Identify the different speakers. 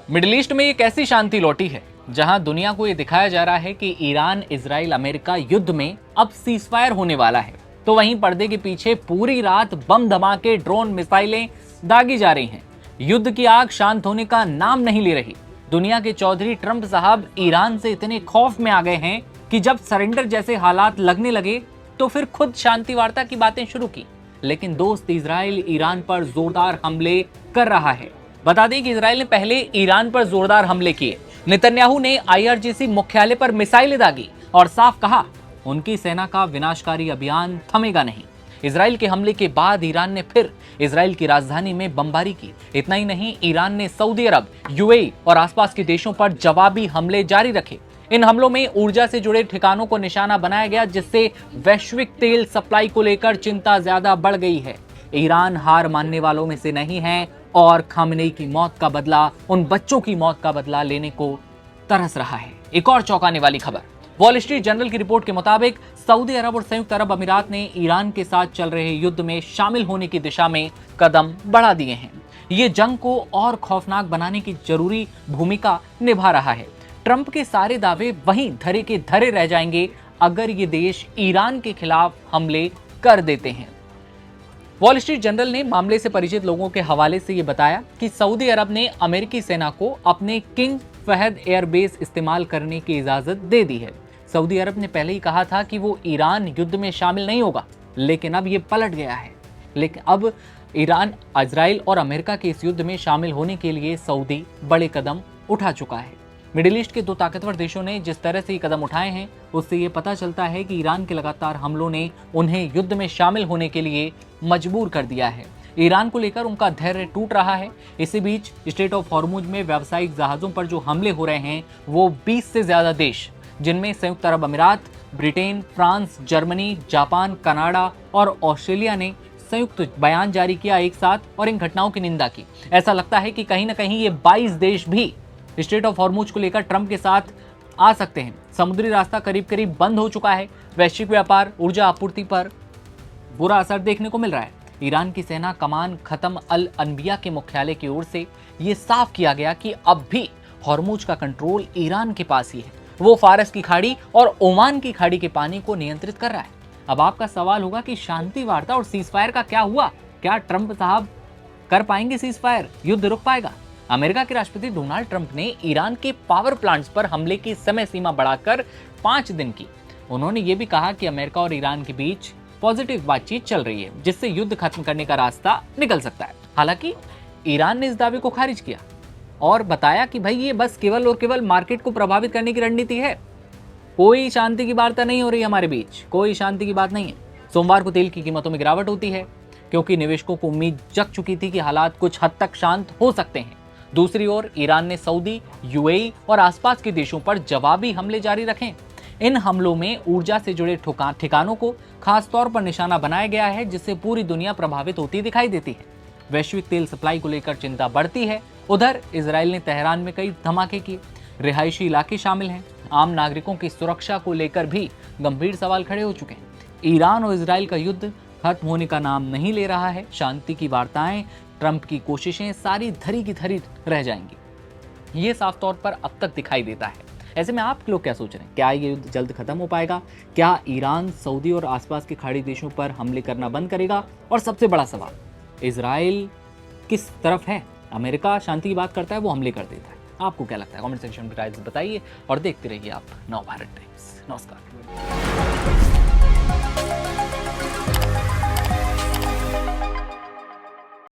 Speaker 1: Middle east में एक ऐसी शांति लौटी है जहां दुनिया को यह दिखाया जा रहा है कि ईरान इजराइल अमेरिका युद्ध में अब सीजफायर होने वाला है, तो वहीं पर्दे के पीछे पूरी रात बम धमाके, ड्रोन, मिसाइलें दागी जा रही हैं। युद्ध की आग शांत होने का नाम नहीं ले रही। दुनिया के चौधरी ट्रंप साहब ईरान से इतने खौफ में आ गए हैं कि जब सरेंडर जैसे हालात लगने लगे तो फिर खुद शांति वार्ता की बातें शुरू की। लेकिन दोस्त, इजराइल ईरान पर जोरदार हमले कर रहा है। बता दें कि इजराइल ने पहले ईरान पर जोरदार हमले किए। नेतन्याहू ने आईआरजीसी मुख्यालय पर मिसाइलें दागी और साफ कहा उनकी सेना का विनाशकारी अभियान थमेगा नहीं। इजराइल के हमले के बाद ईरान ने फिर इजराइल की राजधानी में बमबारी की। इतना ही नहीं, ईरान ने सऊदी अरब, यूएई और आसपास के देशों पर जवाबी हमले जारी रखे। इन हमलों में ऊर्जा से जुड़े ठिकानों को निशाना बनाया गया, जिससे वैश्विक तेल सप्लाई को लेकर चिंता ज्यादा बढ़ गई है। ईरान हार मानने वालों में से नहीं है और खामेनेई की मौत का बदला, उन बच्चों की मौत का बदला लेने को तरस रहा है। एक और चौंकाने वाली खबर, वॉल स्ट्रीट जर्नल की रिपोर्ट के मुताबिक सऊदी अरब और संयुक्त अरब अमीरात ने ईरान के साथ चल रहे युद्ध में शामिल होने की दिशा में कदम बढ़ा दिए हैं। ये जंग को और खौफनाक बनाने की जरूरी भूमिका निभा रहा है। ट्रंप के सारे दावे वहीं धरे के धरे रह जाएंगे अगर ये देश ईरान के खिलाफ हमले कर देते हैं। वॉल स्ट्रीट जर्नल ने मामले से परिचित लोगों के हवाले से ये बताया कि सऊदी अरब ने अमेरिकी सेना को अपने किंग फहद एयरबेस इस्तेमाल करने की इजाजत दे दी है। सऊदी अरब ने पहले ही कहा था कि वो ईरान युद्ध में शामिल नहीं होगा, लेकिन अब ये पलट गया है। लेकिन अब ईरान, इजराइल और अमेरिका के इस युद्ध में शामिल होने के लिए सऊदी बड़े कदम उठा चुका है। मिडिल ईस्ट के दो ताकतवर देशों ने जिस तरह से ये कदम उठाए हैं, उससे ये पता चलता है कि ईरान के लगातार हमलों ने उन्हें युद्ध में शामिल होने के लिए मजबूर कर दिया है। ईरान को लेकर उनका धैर्य टूट रहा है। इसी बीच स्ट्रेट ऑफ हॉर्मुज में व्यावसायिक जहाजों पर जो हमले हो रहे हैं, वो 20 से ज्यादा देश, जिनमें संयुक्त अरब अमीरात, Britain, France, Germany, Japan, Canada और ऑस्ट्रेलिया ने संयुक्त बयान जारी किया एक साथ और इन घटनाओं की निंदा की। ऐसा लगता है कि कहीं ना कहीं ये 22 देश भी स्ट्रेट ऑफ हॉर्मुज को लेकर ट्रंप के साथ आ सकते हैं। समुद्री रास्ता करीब करीब बंद हो चुका है। वैश्विक व्यापार, ऊर्जा आपूर्ति पर बुरा असर देखने को मिल रहा है। ईरान की सेना कमान खत्म अल अनबिया के मुख्यालय की ओर से ये साफ किया गया कि अब भी हॉर्मुज का कंट्रोल ईरान के पास ही है। वो फारस की खाड़ी और ओमान की खाड़ी के पानी को नियंत्रित कर रहा है। अब आपका सवाल होगा कि शांति वार्ता और सीजफायर का क्या हुआ? क्या ट्रंप साहब कर पाएंगे सीजफायर? युद्ध रुक पाएगा? अमेरिका के राष्ट्रपति डोनाल्ड ट्रंप ने ईरान के पावर प्लांट्स पर हमले की समय सीमा बढ़ाकर 5 दिन की। उन्होंने ये भी कहा कि अमेरिका और ईरान के बीच पॉजिटिव बातचीत चल रही है, जिससे युद्ध खत्म करने का रास्ता निकल सकता है। हालांकि ईरान ने इस दावे को खारिज किया और बताया कि भाई ये बस केवल और केवल मार्केट को प्रभावित करने की रणनीति है। कोई शांति की वार्ता नहीं हो रही हमारे बीच, कोई शांति की बात नहीं है। सोमवार को तेल की कीमतों में गिरावट होती है, क्योंकि निवेशकों को उम्मीद जग चुकी थी कि हालात कुछ हद तक शांत हो सकते हैं। दूसरी ओर ईरान ने सऊदी, यूएई और आसपास के देशों पर जवाबी हमले जारी रखे। इन हमलों में ऊर्जा से जुड़े ठिकानों को खास तौर पर निशाना बनाया गया है, जिससे पूरी दुनिया प्रभावित होती दिखाई देती है। वैश्विक तेल सप्लाई को लेकर चिंता बढ़ती है। उधर इजराइल ने तेहरान में कई धमाके किए। रिहायशी इलाके शामिल हैं। आम नागरिकों की सुरक्षा को लेकर भी गंभीर सवाल खड़े हो चुके हैं। ईरान और इजराइल का युद्ध खत्म होने का नाम नहीं ले रहा है। शांति की वार्ताएं, ट्रंप की कोशिशें सारी धरी की धरी रह जाएंगी। ये साफ तौर पर अब तक दिखाई देता है। ऐसे में आप लोग क्या सोच रहे हैं? क्या ये युद्ध जल्द खत्म हो पाएगा? क्या ईरान सऊदी और आसपास के खाड़ी देशों पर हमले करना बंद करेगा? और सबसे बड़ा सवाल, इजराइल किस तरफ है? अमेरिका शांति की बात करता है, वो हमले कर देता है। आपको क्या लगता है? कमेंट सेक्शन में राय बताइए और देखते रहिए आप नव भारत टाइम्स। नमस्कार।